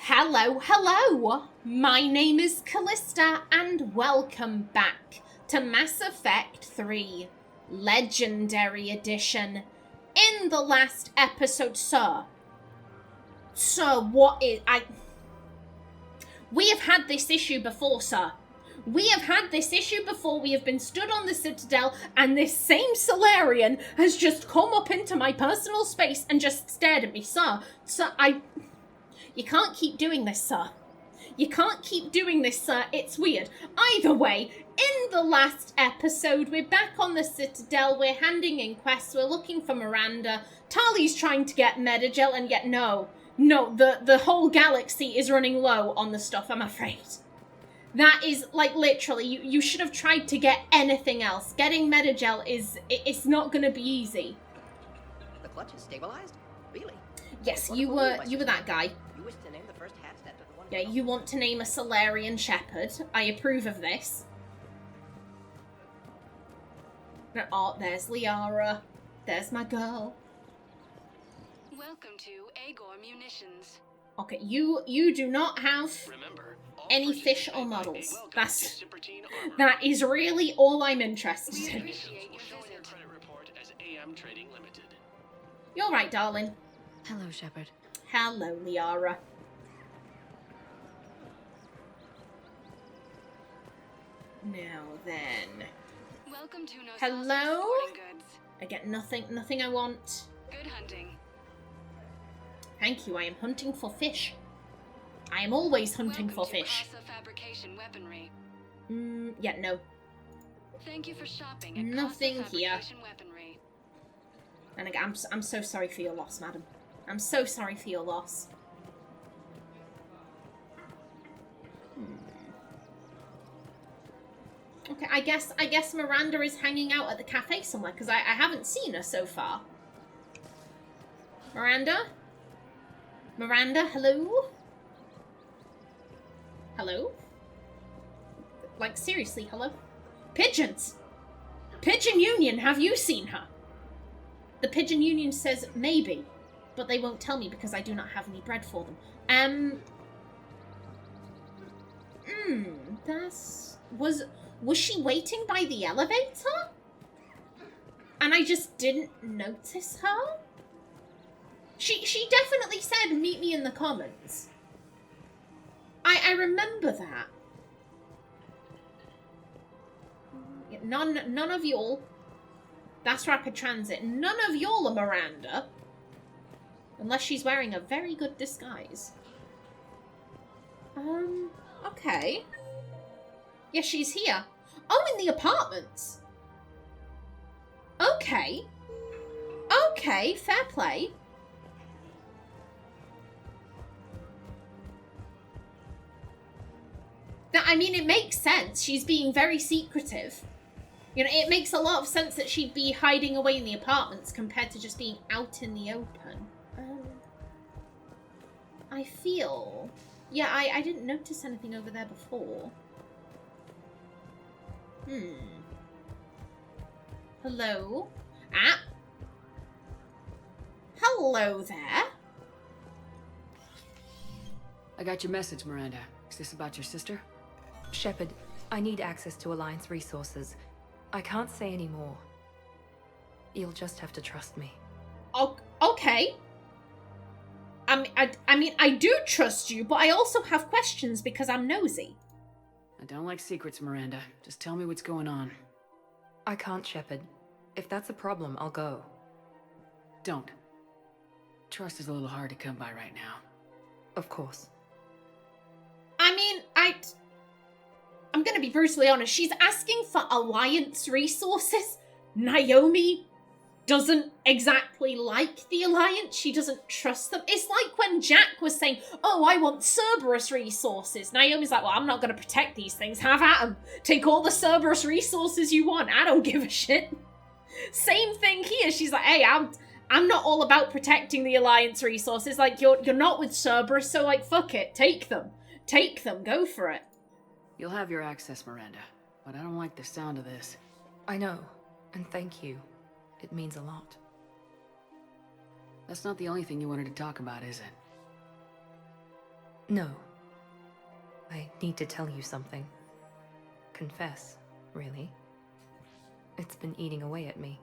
Hello, hello! My name is Kallista, and welcome back to Mass Effect 3 Legendary Edition. In the last episode, we have had this issue before, sir. We have had this issue before. We have been stood on the Citadel, and this same Solarian has just come up into my personal space and just stared at me, sir. You can't keep doing this, sir. You can't keep doing this, sir. It's weird. Either way, in the last episode, we're back on the Citadel. We're handing in quests. We're looking for Miranda. Tali's trying to get Medagel, and yet no, the whole galaxy is running low on the stuff, I'm afraid. That is, like, literally, you should have tried to get anything else. Getting Medagel it's not going to be easy. The clutch is stabilized? Really? Yes, you were that guy. You wish to name the first hat after the one. Yeah, you want to name a Solarian Shepherd. I approve of this. Oh, there's Liara. There's my girl. Welcome to Agor Munitions. Okay, you do not have any fish or models. That is really all I'm interested in. Appreciate your visit. Credit report as AM Trading Limited. You're right, darling. Hello, Shepard. Hello, Liara. Now then. Welcome to No Hello? Sporting Goods. I get nothing I want. Good hunting. Thank you, I am hunting for fish. I am always hunting for Welcome to fish. Casa Fabrication Weaponry. Yeah, no. Thank you for shopping at Nothing Casa here. Fabrication Weaponry. And again, I'm so sorry for your loss, madam. I'm so sorry for your loss. Okay, I guess Miranda is hanging out at the cafe somewhere, because I haven't seen her so far. Miranda? Miranda, hello? Hello? Like, seriously, hello? Pigeons! Pigeon Union, have you seen her? The Pigeon Union says maybe, but they won't tell me because I do not have any bread for them. Was she waiting by the elevator? And I just didn't notice her? She definitely said, meet me in the commons. I remember that. None of y'all. That's rapid transit. None of y'all are Miranda. Unless she's wearing a very good disguise. Okay. Yeah, she's here. Oh, in the apartments. Okay. Okay, fair play. I mean, it makes sense. She's being very secretive. You know, it makes a lot of sense that she'd be hiding away in the apartments compared to just being out in the open. I feel... Yeah, I didn't notice anything over there before. Hello? Ah! Hello there. I got your message, Miranda. Is this about your sister? Shepard, I need access to Alliance resources. I can't say any more. You'll just have to trust me. Okay. I mean, I do trust you, but I also have questions because I'm nosy. I don't like secrets, Miranda. Just tell me what's going on. I can't, Shepard. If that's a problem, I'll go. Don't. Trust is a little hard to come by right now. Of course. I mean, I'm gonna be brutally honest. She's asking for Alliance resources. Naomi doesn't exactly like the Alliance. She doesn't trust them. It's like when Jack was saying, oh, I want Cerberus resources. Naomi's like, well, I'm not gonna protect these things. Have at them. Take all the Cerberus resources you want. I don't give a shit. Same thing here. She's like, hey, I'm not all about protecting the Alliance resources. Like, you're not with Cerberus, so, like, fuck it. Take them. Take them. Go for it. You'll have your access, Miranda, but I don't like the sound of this. I know, and thank you. It means a lot. That's not the only thing you wanted to talk about, is it? No. I need to tell you something. Confess, really. It's been eating away at me.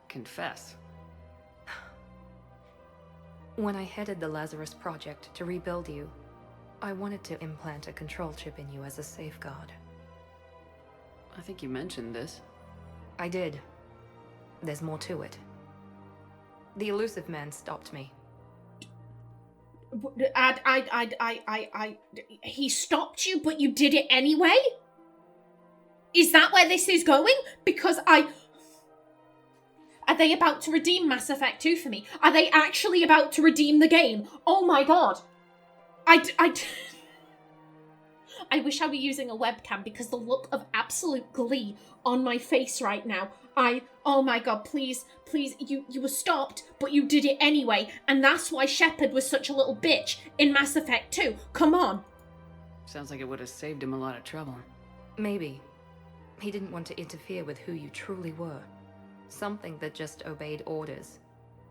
Confess. When I headed the Lazarus Project to rebuild you, I wanted to implant a control chip in you as a safeguard. I think you mentioned this. I did. There's more to it. The elusive man stopped me. He stopped you, but you did it anyway? Is that where this is going? Because Are they about to redeem Mass Effect 2 for me? Are they actually about to redeem the game? Oh my god. I wish I were using a webcam because the look of absolute glee on my face right now. Oh my god, please, you were stopped, but you did it anyway. And that's why Shepard was such a little bitch in Mass Effect 2. Come on. Sounds like it would have saved him a lot of trouble. Maybe. He didn't want to interfere with who you truly were. Something that just obeyed orders.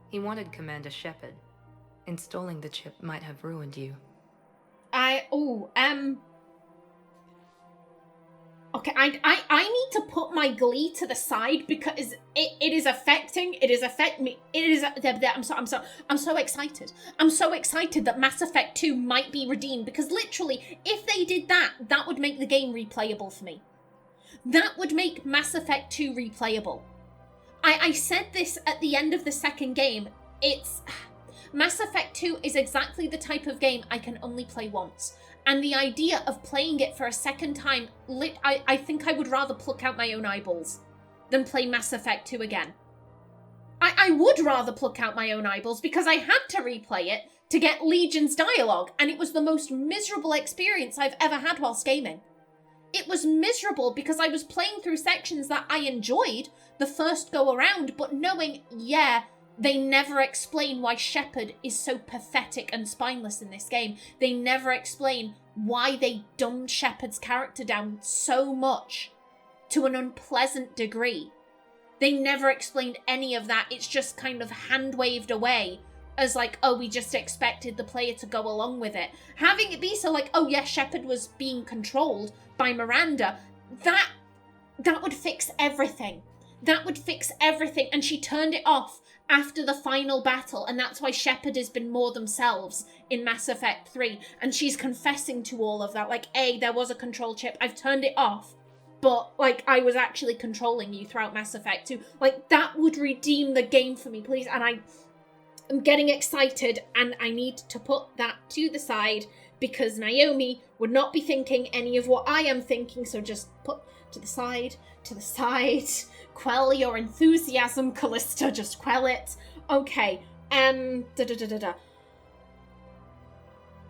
He wanted Commander Shepard. Installing the chip might have ruined you. Okay, I need to put my glee to the side because it is affecting me. I'm so excited. I'm so excited that Mass Effect 2 might be redeemed because literally, if they did that, that would make the game replayable for me. That would make Mass Effect 2 replayable. I said this at the end of the second game. Mass Effect 2 is exactly the type of game I can only play once. And the idea of playing it for a second time, I think I would rather pluck out my own eyeballs than play Mass Effect 2 again. I would rather pluck out my own eyeballs because I had to replay it to get Legion's dialogue, and it was the most miserable experience I've ever had whilst gaming. It was miserable because I was playing through sections that I enjoyed the first go around, but knowing, yeah, they never explain why Shepard is so pathetic and spineless in this game. They never explain why they dumbed Shepard's character down so much to an unpleasant degree. They never explained any of that. It's just kind of hand-waved away as like, oh, we just expected the player to go along with it. Having it be so like, oh yeah, Shepard was being controlled by Miranda, that would fix everything. That would fix everything, and she turned it off after the final battle, and that's why Shepard has been more themselves in Mass Effect 3, and she's confessing to all of that, like, there was a control chip, I've turned it off, but, like, I was actually controlling you throughout Mass Effect 2. Like, that would redeem the game for me, please, and I'm getting excited, and I need to put that to the side, because Naomi would not be thinking any of what I am thinking, so just put to the side, quell your enthusiasm, Callista, just quell it. Okay,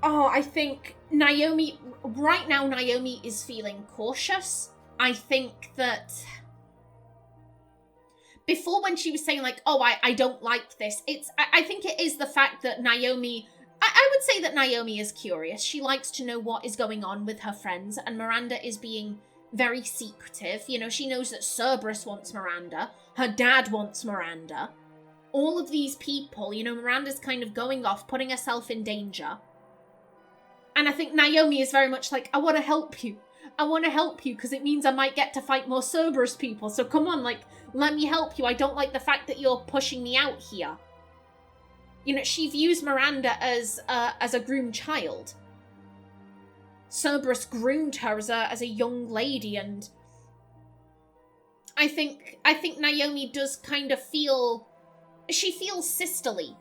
Oh, I think right now Naomi is feeling cautious. I think that before when she was saying like, oh, I don't like this, I think it is the fact that Naomi, I would say that Naomi is curious. She likes to know what is going on with her friends, and Miranda is being very secretive. You know, she knows that Cerberus wants Miranda. Her dad wants Miranda. All of these people, you know, Miranda's kind of going off, putting herself in danger. And I think Naomi is very much like, I want to help you. I want to help you because it means I might get to fight more Cerberus people. So come on, like, let me help you. I don't like the fact that you're pushing me out here. You know, she views Miranda as a groomed child. Cerberus groomed her as a young lady, and I think Naomi does kind of feel, she feels sisterly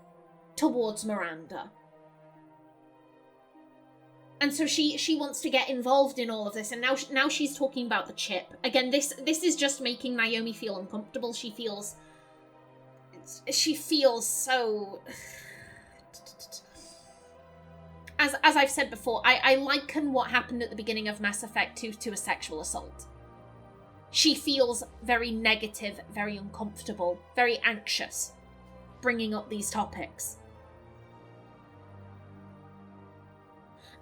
towards Miranda. And so she wants to get involved in all of this, and now she's talking about the chip. Again, this is just making Naomi feel uncomfortable. She feels so As I've said before, I liken what happened at the beginning of Mass Effect 2 to a sexual assault. She feels very negative, very uncomfortable, very anxious, bringing up these topics.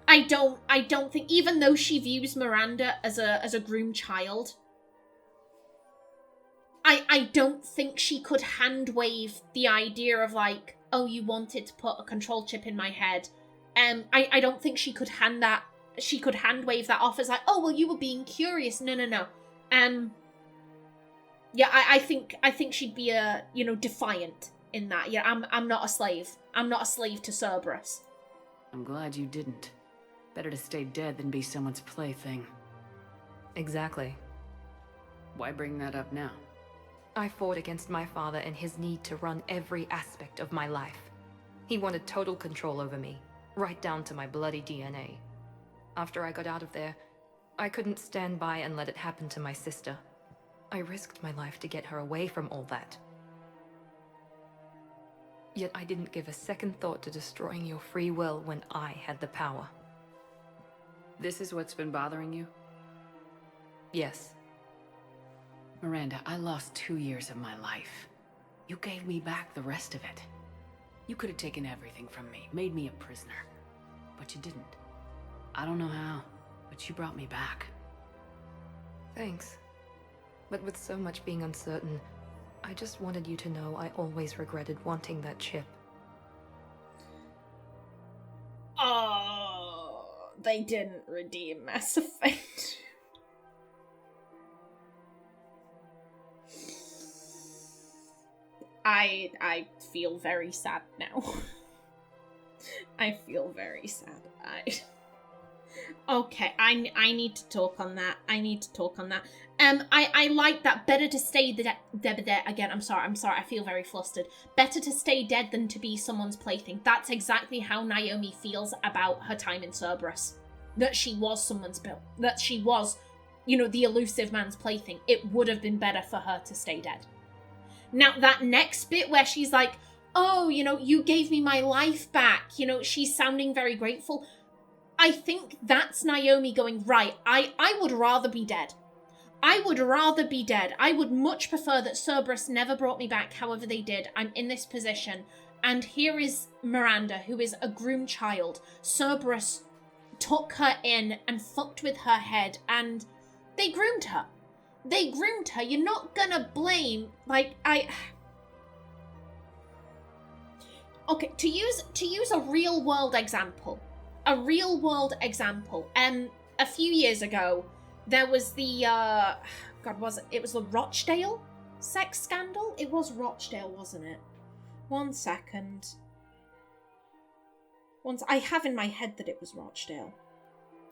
I don't think, even though she views Miranda as a groomed child, I don't think she could hand wave the idea of like, oh, you wanted to put a control chip in my head. I don't think she could hand wave that off as like, oh, well, you were being curious. No. Yeah, I think she'd be defiant in that. Yeah, I'm not a slave. I'm not a slave to Cerberus. I'm glad you didn't. Better to stay dead than be someone's plaything. Exactly. Why bring that up now? I fought against my father and his need to run every aspect of my life. He wanted total control over me, right down to my bloody DNA. After I got out of there, I couldn't stand by and let it happen to my sister. I risked my life to get her away from all that. Yet I didn't give a second thought to destroying your free will when I had the power. This is what's been bothering you? Yes. Miranda, I lost 2 years of my life. You gave me back the rest of it. You could have taken everything from me, made me a prisoner. But you didn't. I don't know how, but you brought me back. Thanks. But with so much being uncertain, I just wanted you to know I always regretted wanting that chip. Oh, they didn't redeem Mass Effect. I feel very sad now. I feel very sad. Okay, I need to talk on that. I like that. Better to stay dead again. I'm sorry. I feel very flustered. Better to stay dead than to be someone's plaything. That's exactly how Naomi feels about her time in Cerberus. That she was someone's built. That she was, the elusive man's plaything. It would have been better for her to stay dead. Now, that next bit where she's like, oh, you gave me my life back. She's sounding very grateful. I think that's Naomi going, right, I would rather be dead. I would rather be dead. I would much prefer that Cerberus never brought me back, however they did. I'm in this position. And here is Miranda, who is a groomed child. Cerberus took her in and fucked with her head, and they groomed her. You're not gonna blame, Okay, to use a real world example. A few years ago, there was the, it was the Rochdale sex scandal? It was Rochdale, wasn't it? 1 second. I have in my head that it was Rochdale.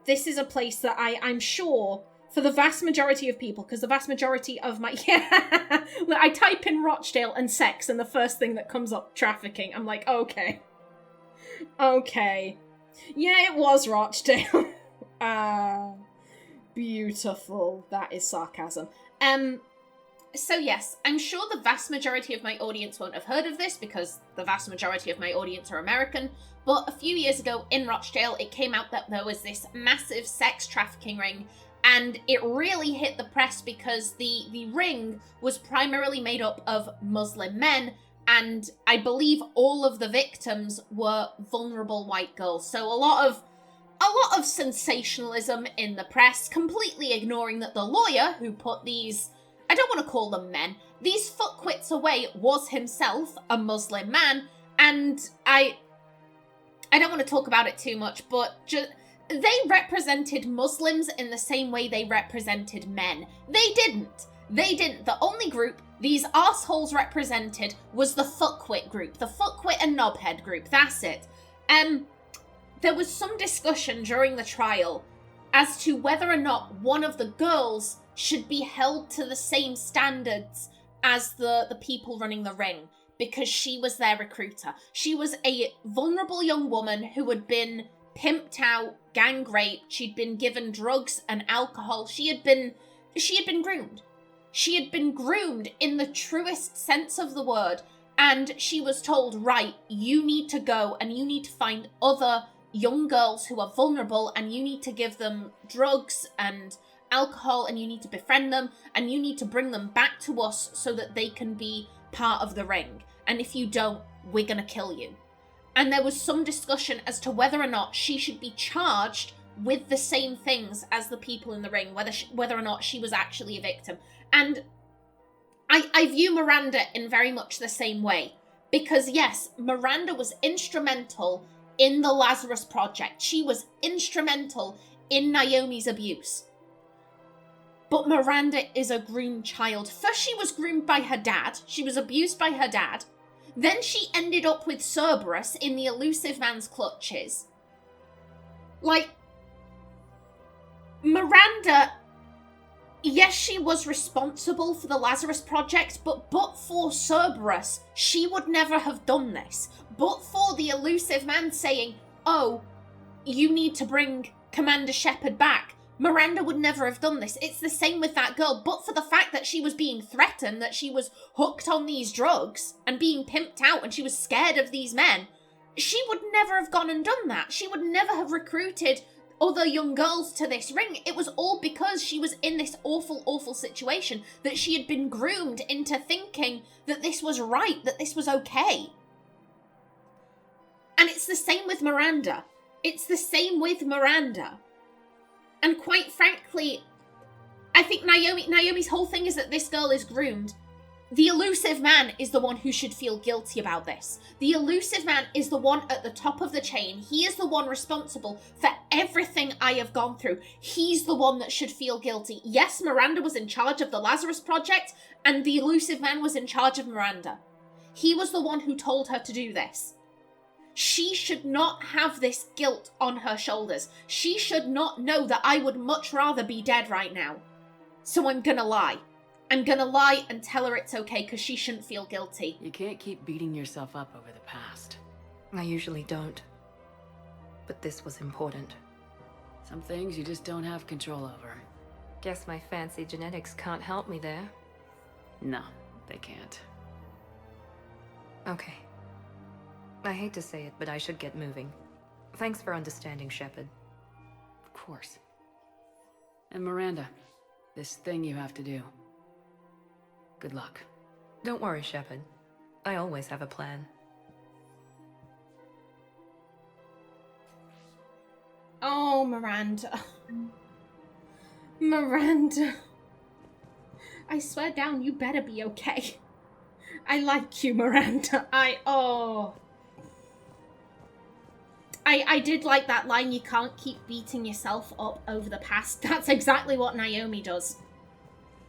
This is a place that I'm sure, for the vast majority of people, because the vast majority of my... Yeah, I type in Rochdale and sex, and the first thing that comes up, trafficking. I'm like, okay. Yeah, it was Rochdale. Beautiful. That is sarcasm. So yes, I'm sure the vast majority of my audience won't have heard of this because the vast majority of my audience are American, but a few years ago in Rochdale, it came out that there was this massive sex trafficking ring, and it really hit the press because the ring was primarily made up of Muslim men, and I believe all of the victims were vulnerable white girls. So a lot of sensationalism in the press, completely ignoring that the lawyer who put these, I don't want to call them men, these fuckwits away was himself a Muslim man, and I don't want to talk about it too much, but they represented Muslims in the same way they represented men. They didn't. The only group these arseholes represented was the fuckwit group, the fuckwit and knobhead group, that's it. There was some discussion during the trial as to whether or not one of the girls should be held to the same standards as the people running the ring, because she was their recruiter. She was a vulnerable young woman who had been pimped out, gang raped, she'd been given drugs and alcohol, she had been groomed. She had been groomed in the truest sense of the word, and she was told, right, you need to go and you need to find other young girls who are vulnerable, and you need to give them drugs and alcohol, and you need to befriend them, and you need to bring them back to us so that they can be part of the ring. And if you don't, we're gonna kill you. And there was some discussion as to whether or not she should be charged with the same things as the people in the ring, whether or not she was actually a victim. And I view Miranda in very much the same way. Because yes, Miranda was instrumental in the Lazarus Project. She was instrumental in Naomi's abuse. But Miranda is a groomed child. First, she was groomed by her dad. She was abused by her dad. Then she ended up with Cerberus in the elusive man's clutches. Like, Miranda, yes, she was responsible for the Lazarus Project, but for Cerberus, she would never have done this. But for the elusive man saying, oh, you need to bring Commander Shepard back, Miranda would never have done this. It's the same with that girl, but for the fact that she was being threatened, that she was hooked on these drugs and being pimped out and she was scared of these men, she would never have gone and done that. She would never have recruited other young girls to this ring. It was all because she was in this awful, awful situation, that she had been groomed into thinking that this was right, that this was okay. And it's the same with Miranda. It's the same with Miranda. And quite frankly, I think Naomi's whole thing is that this girl is groomed. The elusive man is the one who should feel guilty about this. The elusive man is the one at the top of the chain. He is the one responsible for everything I have gone through. He's the one that should feel guilty. Yes, Miranda was in charge of the Lazarus Project, and the elusive man was in charge of Miranda. He was the one who told her to do this. She should not have this guilt on her shoulders. She should not know that I would much rather be dead right now. So I'm gonna lie. I'm gonna lie and tell her it's okay, because she shouldn't feel guilty. You can't keep beating yourself up over the past. I usually don't. But this was important. Some things you just don't have control over. Guess my fancy genetics can't help me there. No, they can't. Okay. I hate to say it, but I should get moving. Thanks for understanding, Shepard. Of course. And Miranda, this thing you have to do. Good luck. Don't worry, Shepard. I always have a plan. Oh, Miranda. Miranda. I swear down, you better be okay. I like you, Miranda. I did like that line, you can't keep beating yourself up over the past. That's exactly what Naomi does.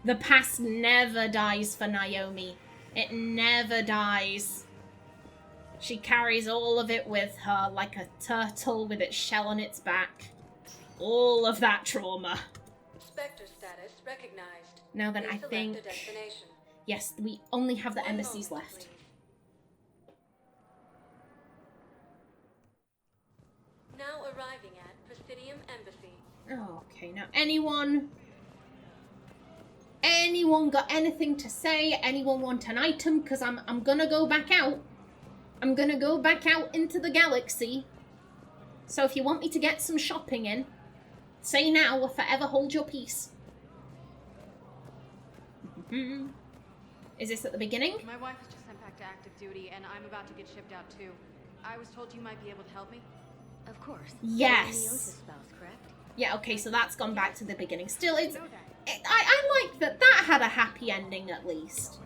The past never dies for Naomi. It never dies. She carries all of it with her like a turtle with its shell on its back. All of that trauma. Spectre status recognized. Now then, I Select think... a destination. Yes, we only have the One embassies moment, left. please. Now arriving at Presidium Embassy. Okay, now anyone got anything to say? Anyone want an item? Because I'm gonna go back out. I'm gonna go back out into the galaxy. So if you want me to get some shopping in, say now or forever hold your peace. Is this at the beginning? My wife was just sent back to active duty, and I'm about to get shipped out too. I was told you might be able to help me. Of course. Yes. Neota's spouse, correct? Yeah, okay, so that's gone back to the beginning. Still, I like that. That had a happy ending, at least.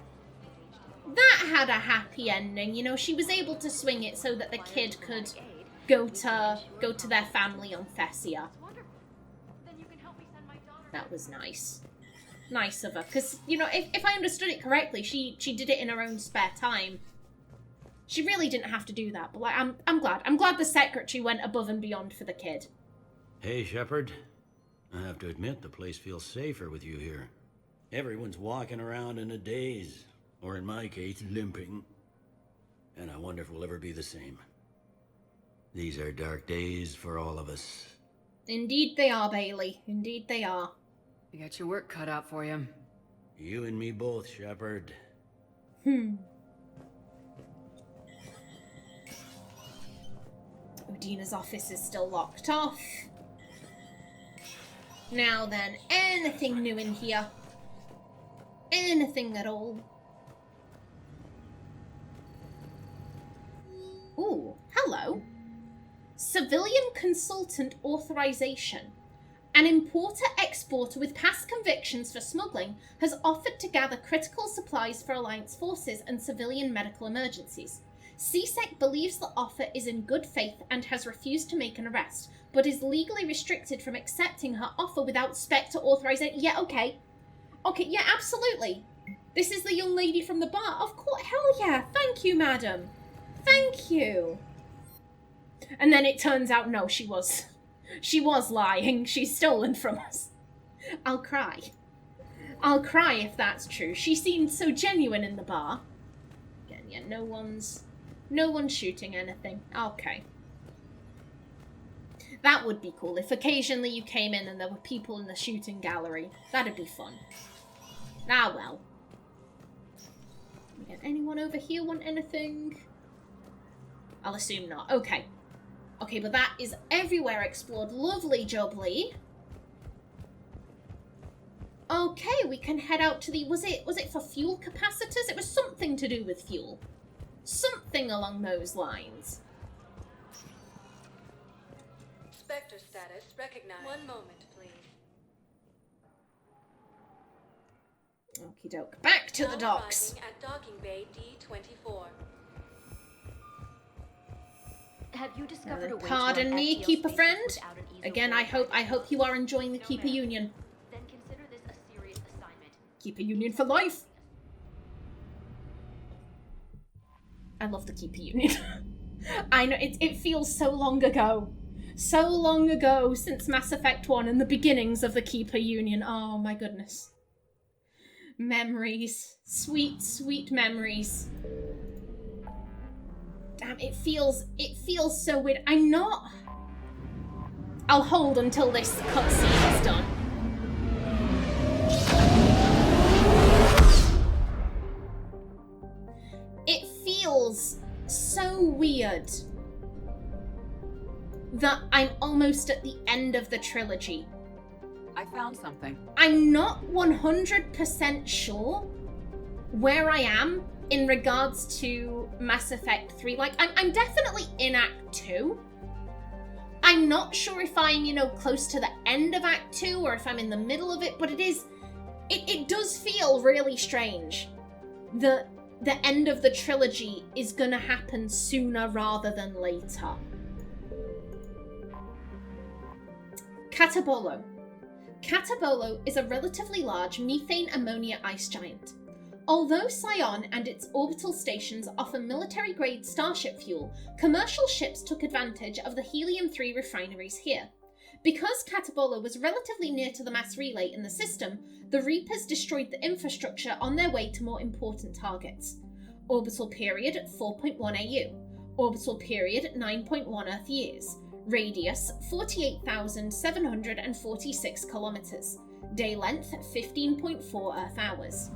That had a happy ending. You know, she was able to swing it so that the kid could go to their family on Thessia. That was nice. Nice of her. Because, you know, if I understood it correctly, she did it in her own spare time. She really didn't have to do that, but like, I'm glad. I'm glad the secretary went above and beyond for the kid. Hey, Shepard. I have to admit, the place feels safer with you here. Everyone's walking around in a daze, or in my case, limping. And I wonder if we'll ever be the same. These are dark days for all of us. Indeed they are, Bailey. Indeed they are. You got your work cut out for you. You and me both, Shepard. Udina's office is still locked off. Now then, anything new in here? Anything at all? Ooh, hello. Civilian Consultant Authorization. An importer-exporter with past convictions for smuggling has offered to gather critical supplies for Alliance forces and civilian medical emergencies. CSEC believes the offer is in good faith and has refused to make an arrest, but is legally restricted from accepting her offer without Spectre authorization. Yeah, okay. Okay, yeah, absolutely. This is the young lady from the bar. Of course, hell yeah. Thank you, madam. Thank you. And then it turns out, no, she was lying. She's stolen from us. I'll cry. I'll cry if that's true. She seemed so genuine in the bar. Again, yeah, no one's shooting anything. Okay. That would be cool. If occasionally you came in and there were people in the shooting gallery. That'd be fun. Ah, well. Again, anyone over here want anything? I'll assume not. Okay. Okay, but that is everywhere explored. Lovely jubbly. Okay, we can head out to the... Was it for fuel capacitors? It was something to do with fuel. Something along those lines. Spectre status recognized. One moment, please. Okie doke. Back to the docks. Arriving at docking bay D24. Have you discovered a way Pardon to me, FTL Keeper spaces friend. without an easel Again, or I hope you are enjoying the Keeper Union. Then consider this a serious assignment. Keeper Union for life. I love the Keeper Union. I know, it feels so long ago. So long ago since Mass Effect 1 and the beginnings of the Keeper Union. Oh my goodness. Memories. Sweet, sweet memories. Damn, it feels so weird. I'm not... I'll hold until this cutscene is done. It feels so weird that I'm almost at the end of the trilogy. I found something. I'm not 100% sure where I am in regards to Mass Effect 3. Like, I'm definitely in Act 2. I'm not sure if I'm, close to the end of Act 2 or if I'm in the middle of it, but it does feel really strange. The end of the trilogy is gonna happen sooner rather than later. Catabolo. Catabolo is a relatively large methane ammonia ice giant. Although Scion and its orbital stations offer military-grade starship fuel, commercial ships took advantage of the helium-3 refineries here. Because Catabolo was relatively near to the mass relay in the system, the Reapers destroyed the infrastructure on their way to more important targets. Orbital period 4.1 AU. Orbital period 9.1 Earth years. Radius 48,746 kilometers. Day length 15.4 Earth hours.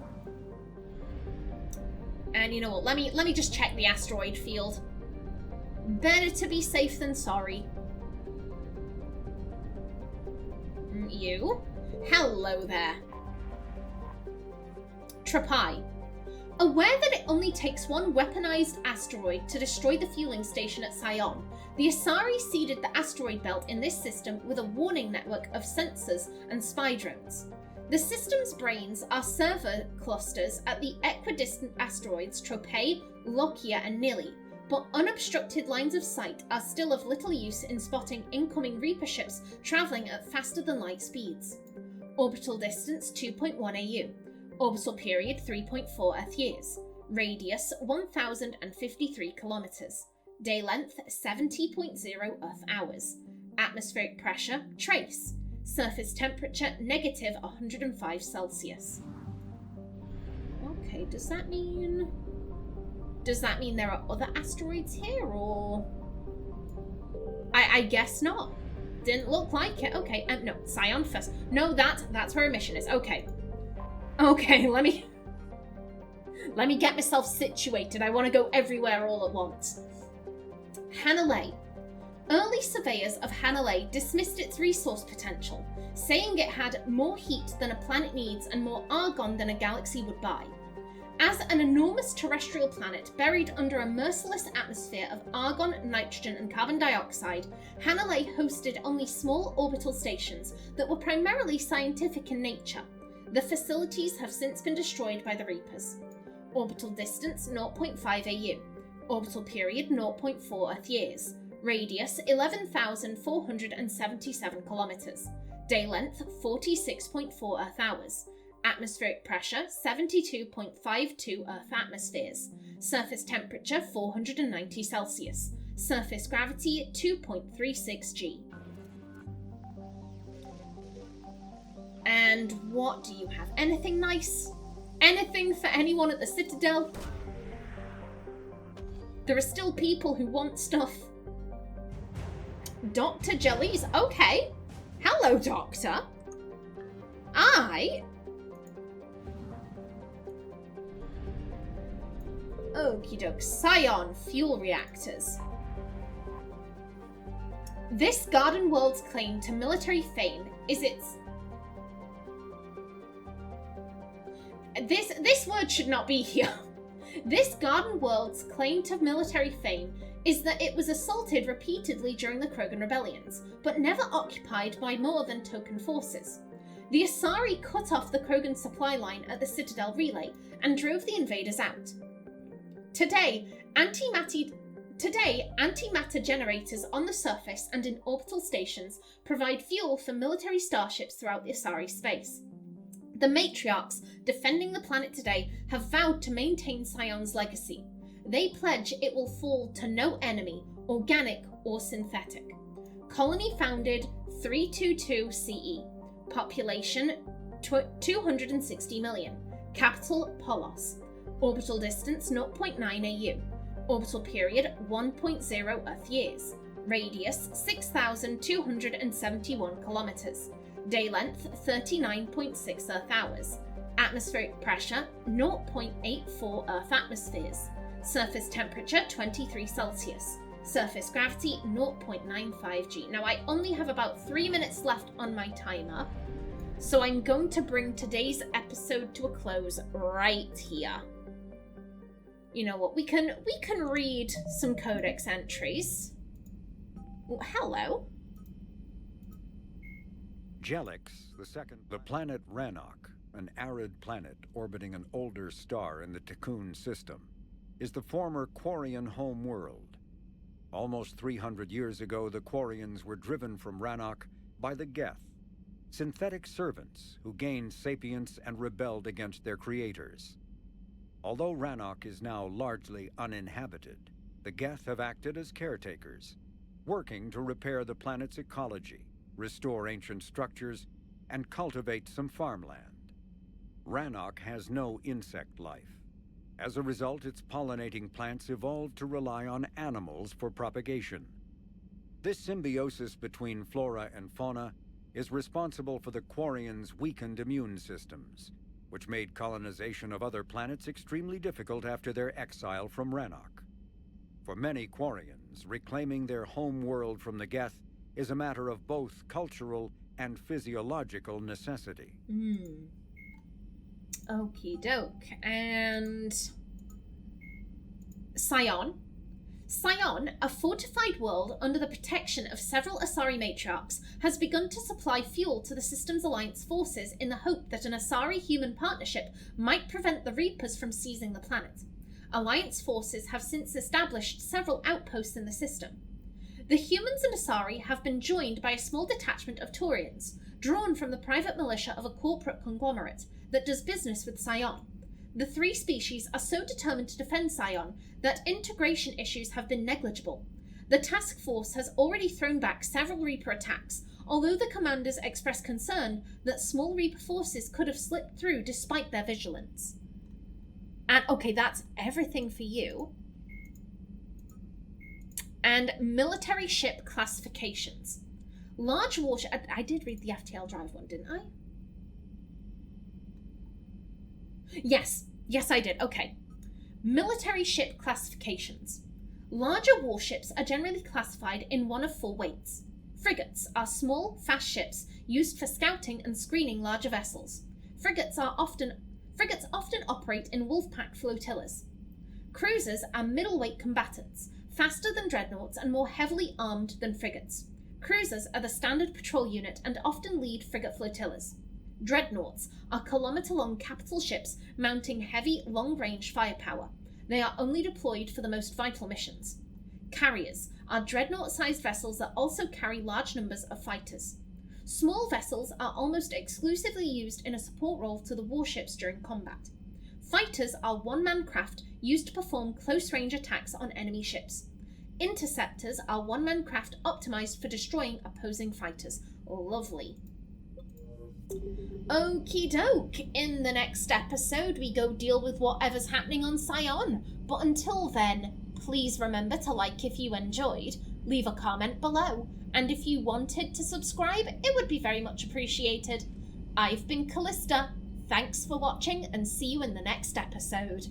And you know what? Let me just check the asteroid field. Better to be safe than sorry. You. Hello there. Trapai. Aware that it only takes one weaponized asteroid to destroy the fueling station at Scion, the Asari seeded the asteroid belt in this system with a warning network of sensors and spy drones. The system's brains are server clusters at the equidistant asteroids Tropea, Lokia, and Nili, but unobstructed lines of sight are still of little use in spotting incoming Reaper ships travelling at faster-than-light speeds. Orbital distance 2.1 AU. Orbital period 3.4 Earth years. Radius 1,053 kilometers. Day length 70.0 Earth hours. Atmospheric pressure trace. Surface temperature negative 105 Celsius. Okay, does that mean there are other asteroids here, or... I guess not. Didn't look like it. Okay, no, Scion first. No, that's where our mission is. Okay. Okay, let me get myself situated. I want to go everywhere all at once. Hanalei. Early surveyors of Hanalei dismissed its resource potential, saying it had more heat than a planet needs and more argon than a galaxy would buy. As an enormous terrestrial planet buried under a merciless atmosphere of argon, nitrogen, and carbon dioxide, Hanalei hosted only small orbital stations that were primarily scientific in nature. The facilities have since been destroyed by the Reapers. Orbital distance 0.5 AU. Orbital period 0.4 Earth years. Radius 11,477 kilometers. Day length 46.4 Earth hours. Atmospheric pressure 72.52 Earth atmospheres. Surface temperature 490 Celsius. Surface gravity 2.36 G. And what do you have? Anything nice? Anything for anyone at the Citadel? There are still people who want stuff. Dr. Jellies? Okay. Hello, Doctor. Okie doke. Scion fuel reactors. This Garden World's claim to military fame is its... This word should not be here. This Garden World's claim to military fame is that it was assaulted repeatedly during the Krogan rebellions, but never occupied by more than token forces. The Asari cut off the Krogan supply line at the Citadel Relay and drove the invaders out. Today, antimatter generators on the surface and in orbital stations provide fuel for military starships throughout the Asari space. The matriarchs defending the planet today have vowed to maintain Scion's legacy. They pledge it will fall to no enemy, organic or synthetic. Colony founded 322 CE. Population 260 million. Capital Polos. Orbital distance 0.9 AU. Orbital period 1.0 Earth years. Radius 6,271 kilometers. Day length 39.6 Earth hours. Atmospheric pressure 0.84 Earth atmospheres. Surface temperature 23 Celsius. Surface gravity 0.95 G. Now I only have about 3 minutes left on my timer, so I'm going to bring today's episode to a close right here. You know what, we can read some codex entries. Oh, hello. Jelix, the planet Rannoch, an arid planet orbiting an older star in the Tikkun system, is the former Quarian home world. Almost 300 years ago, the Quarians were driven from Rannoch by the Geth, synthetic servants who gained sapience and rebelled against their creators. Although Rannoch is now largely uninhabited, the Geth have acted as caretakers, working to repair the planet's ecology, restore ancient structures, and cultivate some farmland. Rannoch has no insect life. As a result, its pollinating plants evolved to rely on animals for propagation. This symbiosis between flora and fauna is responsible for the Quarians' weakened immune systems, which made colonization of other planets extremely difficult after their exile from Rannoch. For many Quarians, reclaiming their home world from the Geth is a matter of both cultural and physiological necessity. Okie doke. And Scion. Scion, a fortified world under the protection of several Asari matriarchs, has begun to supply fuel to the system's alliance forces in the hope that an Asari-human partnership might prevent the Reapers from seizing the planet. Alliance forces have since established several outposts in the system. The humans and Asari have been joined by a small detachment of Taurians, drawn from the private militia of a corporate conglomerate that does business with Scion. The three species are so determined to defend Scion that integration issues have been negligible. The task force has already thrown back several Reaper attacks, although the commanders express concern that small Reaper forces could have slipped through despite their vigilance. And okay, that's everything for you. And military ship classifications. Large warship... I did read the FTL Drive one, didn't I? Yes, I did. Okay. Military ship classifications. Larger warships are generally classified in one of four weights. Frigates are small, fast ships used for scouting and screening larger vessels. Frigates often operate in wolf-pack flotillas. Cruisers are middleweight combatants, faster than dreadnoughts and more heavily armed than frigates. Cruisers are the standard patrol unit and often lead frigate flotillas. Dreadnoughts are kilometre-long capital ships mounting heavy, long-range firepower. They are only deployed for the most vital missions. Carriers are dreadnought-sized vessels that also carry large numbers of fighters. Small vessels are almost exclusively used in a support role to the warships during combat. Fighters are one-man craft used to perform close-range attacks on enemy ships. Interceptors are one-man craft optimized for destroying opposing fighters. Lovely. Okie doke. In the next episode, we go deal with whatever's happening on Scion. But until then, please remember to like if you enjoyed, leave a comment below, and if you wanted to subscribe, it would be very much appreciated. I've been Kallista. Thanks for watching, and see you in the next episode.